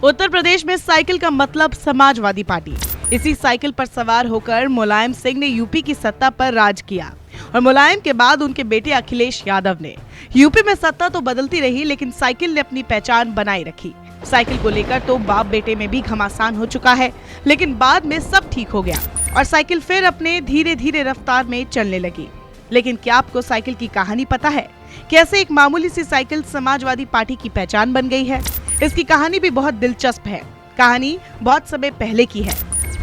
उत्तर प्रदेश में साइकिल का मतलब समाजवादी पार्टी। इसी साइकिल पर सवार होकर मुलायम सिंह ने यूपी की सत्ता पर राज किया और मुलायम के बाद उनके बेटे अखिलेश यादव ने। यूपी में सत्ता तो बदलती रही, लेकिन साइकिल ने अपनी पहचान बनाए रखी। साइकिल को लेकर तो बाप बेटे में भी घमासान हो चुका है, लेकिन बाद में सब ठीक हो गया और साइकिल फिर अपने धीरे धीरे रफ्तार में चलने लगी। लेकिन क्या आपको साइकिल की कहानी पता है? कैसे एक मामूली सी साइकिल समाजवादी पार्टी की पहचान बन गई है? इसकी कहानी भी बहुत दिलचस्प है। कहानी बहुत समय पहले की है।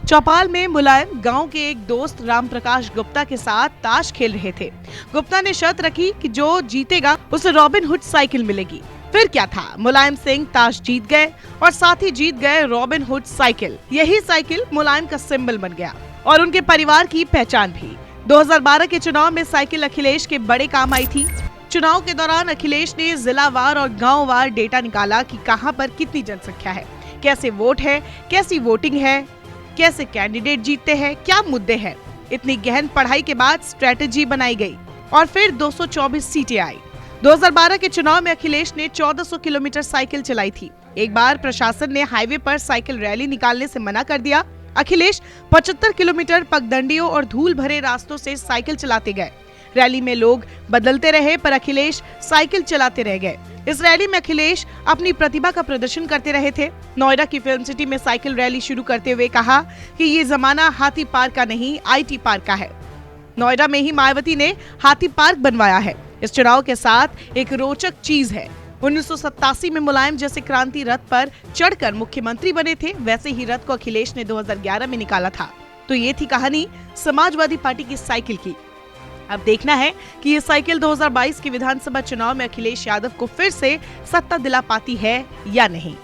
चौपाल में मुलायम गांव के एक दोस्त रामप्रकाश गुप्ता के साथ ताश खेल रहे थे। गुप्ता ने शर्त रखी कि जो जीतेगा उसे रॉबिन हुड साइकिल मिलेगी। फिर क्या था, मुलायम सिंह ताश जीत गए और साथ ही जीत गए रॉबिन हुड साइकिल। यही साइकिल मुलायम का सिंबल बन गया और उनके परिवार की पहचान भी। 2012 के चुनाव में साइकिल अखिलेश के बड़े काम आई थी। चुनाव के दौरान अखिलेश ने जिलावार और गांववार डेटा निकाला कि कहां पर कितनी जनसंख्या है, कैसे वोट है, कैसी वोटिंग है, कैसे कैंडिडेट जीतते हैं, क्या मुद्दे हैं। इतनी गहन पढ़ाई के बाद स्ट्रेटेजी बनाई गई और फिर 224 सीटें आई। 2012 के चुनाव में अखिलेश ने 1400 किलोमीटर साइकिल चलाई थी। एक बार प्रशासन ने हाईवे पर साइकिल रैली निकालने से मना कर दिया। अखिलेश 75 किलोमीटर पगडंडियों और धूल भरे रास्तों से साइकिल चलाते गए। रैली में लोग बदलते रहे, पर अखिलेश साइकिल चलाते रह गए। इस रैली में अखिलेश अपनी प्रतिभा का प्रदर्शन करते रहे थे। नोएडा की फिल्म सिटी में साइकिल रैली शुरू करते हुए कहा कि ये जमाना हाथी पार्क का नहीं, IT पार्क का है। नोएडा में ही मायावती ने हाथी पार्क बनवाया है। इस चुनाव के साथ एक रोचक चीज है, 1987 में मुलायम जैसे क्रांति रथ पर चढ़कर मुख्यमंत्री बने थे, वैसे ही रथ को अखिलेश ने 2011 में निकाला था। तो ये थी कहानी समाजवादी पार्टी की साइकिल की। अब देखना है कि ये साइकिल 2022 के विधानसभा चुनाव में अखिलेश यादव को फिर से सत्ता दिला पाती है या नहीं।